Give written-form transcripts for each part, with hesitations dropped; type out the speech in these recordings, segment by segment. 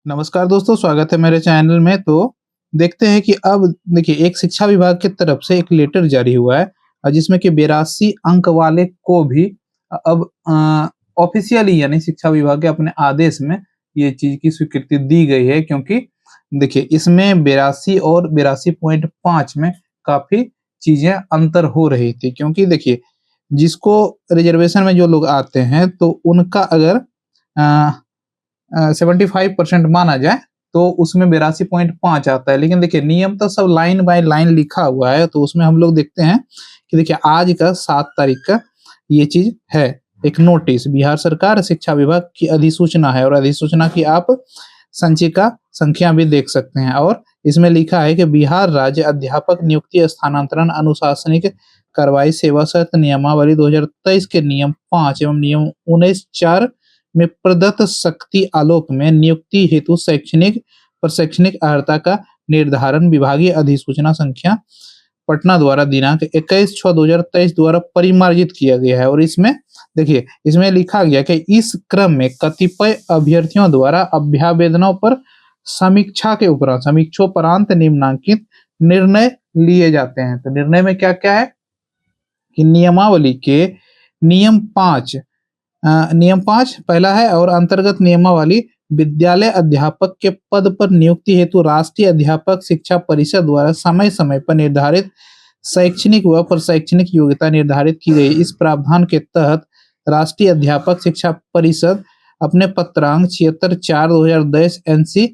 नमस्कार दोस्तों, स्वागत है मेरे चैनल में। तो देखते हैं कि अब देखिए एक शिक्षा विभाग की तरफ से एक लेटर जारी हुआ है जिसमें कि 82 अंक वाले को भी अब ऑफिशियली यानी शिक्षा विभाग के अपने आदेश में ये चीज़ की स्वीकृति दी गई है, क्योंकि देखिए इसमें 82 और 82.5 में काफ़ी चीज़ें अंतर हो रही थी। क्योंकि देखिए जिसको रिजर्वेशन में जो लोग आते हैं तो उनका अगर अ 75% माना जाए तो उसमें 82.5 आता है। लेकिन देखिए नियम तो सब लाइन बाय लाइन लिखा हुआ है, तो उसमें हम लोग देखते हैं कि देखिए आज का 7 तारीख का ये चीज़ है। एक नोटिस बिहार सरकार शिक्षा विभाग की अधिसूचना है और अधिसूचना की आप संचिका संख्या भी देख सकते हैं। और इसमें लिखा है कि बिहार राज्य अध्यापक नियुक्ति स्थानांतरण अनुशासनिक कार्रवाई सेवा शर्त नियमावली 2023 के नियम 5 एवं नियम 19(4) में प्रदत्त शक्ति आलोक में नियुक्ति हेतु शैक्षणिक प्रशैक्षणिक अर्हता का निर्धारण विभागीय अधिसूचना संख्या पटना द्वारा दिनांक 21/6/2023 द्वारा परिमार्जित किया गया है। और इसमें देखिए इसमें लिखा गया कि इस क्रम में कतिपय अभ्यर्थियों द्वारा अभ्यावेदनों पर समीक्षोपरांत निम्नांकित निर्णय लिए जाते हैं। तो निर्णय में क्या-क्या है कि नियमावली के नियम 5 नियम 5 पहला है और अंतर्गत नियमावली विद्यालय अध्यापक के पद पर नियुक्ति हेतु राष्ट्रीय अध्यापक शिक्षा परिषद द्वारा समय समय पर निर्धारित शैक्षणिक व प्रशैक्षणिक योग्यता निर्धारित की गई। इस प्रावधान के तहत राष्ट्रीय अध्यापक शिक्षा परिषद अपने पत्रांक 76/4/2010 एनसी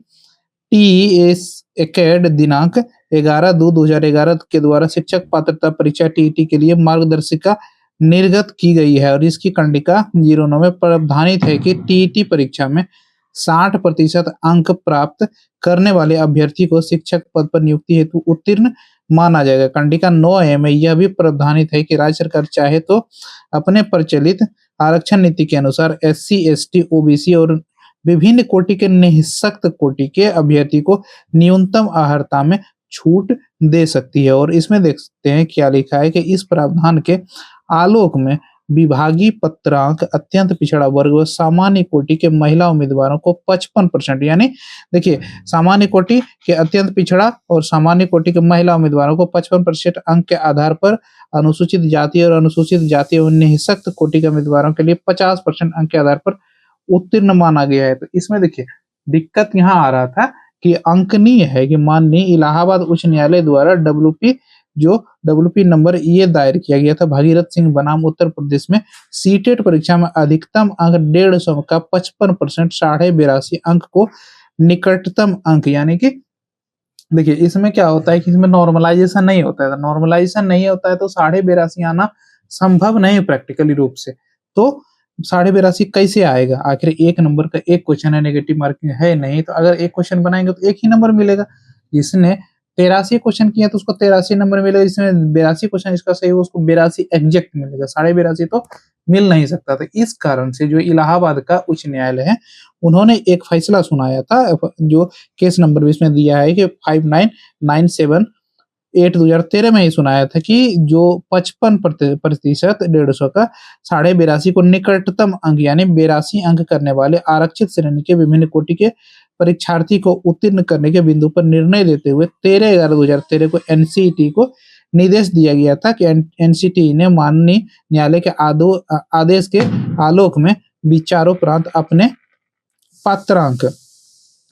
टीईएस एकेड दिनांक 11/2/2011 के द्वारा शिक्षक पात्रता परीक्षा टीईटी के लिए मार्गदर्शिका निर्गत की गई है। और इसकी कंडिका 09 में प्रावधानित है कि टीईटी परीक्षा में 60% अंक प्राप्त करने वाले अभ्यर्थी को शिक्षक पद पर नियुक्ति हेतु उत्तीर्ण माना जाएगा। कंडिका 9A में यह भी प्रावधानित है कि राज्य सरकार चाहे तो अपने प्रचलित आरक्षण नीति के अनुसार एससी, एसटी, ओबीसी और विभिन्न कोटि के निःशक्त कोटि के अभ्यर्थी को न्यूनतम अर्हता में छूट दे सकती है। और इसमें देख सकते हैं क्या लिखा है कि इस प्रावधान के आलोक में विभागीय पत्रांक अत्यंत पिछड़ा वर्ग व सामान्य कोटि के महिला उम्मीदवारों को 55% यानी देखिए सामान्य कोटि के अत्यंत पिछड़ा और सामान्य कोटि के महिला उम्मीदवारों को 55% अंक के आधार पर, अनुसूचित जाति और अनुसूचित जाति एवं निःशक्त कोटि के उम्मीदवारों के लिए 50% अंक के आधार पर उत्तीर्ण माना गया है। तो इसमें देखिए दिक्कत यहाँ आ रहा था कि अंकनीय है कि माननीय इलाहाबाद उच्च न्यायालय द्वारा डब्ल्यूपी नंबर ये दायर किया गया था भागीरथ सिंह बनाम उत्तर प्रदेश में सीटेट परीक्षा में अधिकतम अंक 150 का 55% 82.5 अंक को निकटतम अंक, यानी कि देखिए इसमें क्या होता है कि इसमें नॉर्मलाइजेशन नहीं होता है। नॉर्मलाइजेशन नहीं होता है तो 82.5 आना संभव नहीं प्रैक्टिकली रूप से। तो 82.5 कैसे आएगा? आखिर एक नंबर का एक क्वेश्चन है, नेगेटिव मार्किंग है नहीं, तो अगर एक क्वेश्चन बनाएंगे तो एक ही नंबर मिलेगा। इसने 83 क्वेश्चन किया तो उसको 83 नंबर मिलेगा, जिसमें 82 क्वेश्चन इसका सही हो उसको 82 एग्जैक्ट मिलेगा, 82.5 तो मिल नहीं सकता। तो इस कारण से जो इलाहाबाद का उच्च न्यायालय है उन्होंने एक फैसला सुनाया था, जो केस नंबर भी इसमें दिया है कि 5997/8/2013 में ही सुनाया था कि जो 55% 150 का 82.5 को निकटतम अंक यानी 82 अंक करने वाले आरक्षित श्रेणी के विभिन्न कोटि के परीक्षार्थी को उत्तीर्ण करने के बिंदु पर निर्णय देते हुए 13/11/2013 को एनसीईटी को निर्देश दिया गया था कि एनसीटी ने माननीय न्यायालय के आदेश के आलोक में विचारोपरांत अपने पात्रांक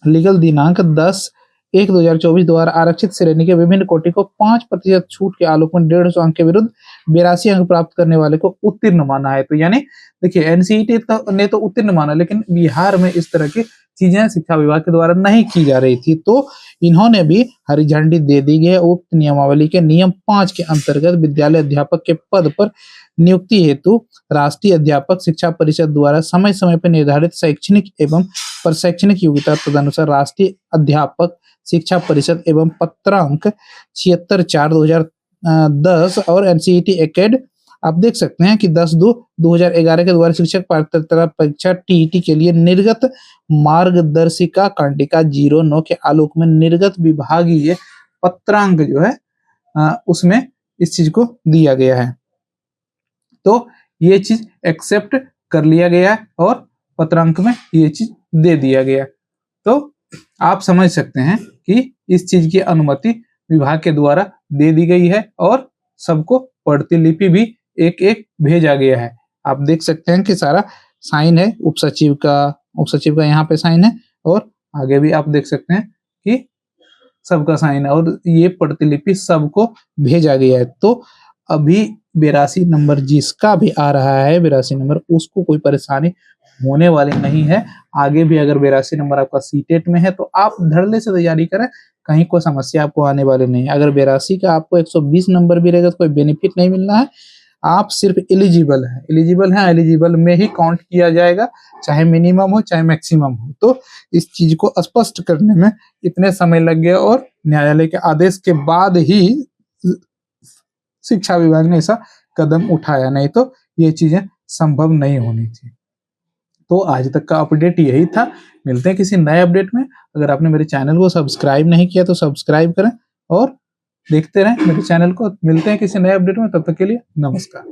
लीगल दिनांक 10/1/2024 द्वारा आरक्षित श्रेणी के विभिन्न कोटि को 5% छूट के आलोक में 150 अंक के विरुद्ध 82 अंक प्राप्त करने वाले को उत्तीर्ण माना है। तो यानी देखिए एनसीईटी ने तो उत्तीर्ण माना, लेकिन बिहार में इस तरह की चीजें शिक्षा विभाग के द्वारा नहीं की जा रही थी, तो इन्होंने भी हरी झंडी दे दी है। उक्त नियमावली के नियम 5 के अंतर्गत विद्यालय अध्यापक के पद पर नियुक्ति हेतु राष्ट्रीय अध्यापक शिक्षा परिषद द्वारा समय समय पर निर्धारित शैक्षणिक एवं प्रशैक्षणिक योग्यता तदनुसार राष्ट्रीय अध्यापक शिक्षा परिषद एवं पत्रांक 76/4/2010 और एनसीईटी एकेड आप देख सकते हैं कि 10/2/2011 के द्वारा शिक्षक पात्रता परीक्षा टीईटी के लिए निर्गत मार्गदर्शिका कांडिका 09 के आलोक में निर्गत विभागीय पत्रांक जो है उसमें इस चीज को दिया गया है। तो ये चीज एक्सेप्ट कर लिया गया और पत्रांक में ये चीज दे दिया गया। तो आप समझ सकते हैं कि इस चीज की अनुमति विभाग के द्वारा दे दी गई है और सबको प्रतिलिपि भी एक एक भेजा गया है। आप देख सकते हैं कि सारा साइन है उप सचिव का यहाँ पे साइन है और आगे भी आप देख सकते हैं कि सबका साइन है और ये प्रतिलिपि सबको भेजा गया है। तो अभी 82 नंबर जिसका भी आ रहा है 82 नंबर, उसको कोई परेशानी होने वाली नहीं है। आगे भी अगर 82 नंबर आपका सीटेट में है तो आप धड़ल्ले से तैयारी करें, कहीं कोई समस्या आपको आने वाली नहीं है। अगर 82 का आपको 120 नंबर भी रहेगा तो कोई बेनिफिट नहीं मिलना है, आप सिर्फ एलिजिबल हैं, एलिजिबल में ही काउंट किया जाएगा, चाहे मिनिमम हो चाहे मैक्सिमम हो। तो इस चीज को स्पष्ट करने में इतने समय लग गया और न्यायालय के आदेश के बाद ही शिक्षा विभाग ने ऐसा कदम उठाया, नहीं तो ये चीजें संभव नहीं होनी थी। तो आज तक का अपडेट यही था। मिलते हैं किसी नए अपडेट में। अगर आपने मेरे चैनल को सब्सक्राइब नहीं किया तो सब्सक्राइब करें और देखते रहें मेरे चैनल को। मिलते हैं किसी नए अपडेट में, तब तक के लिए नमस्कार।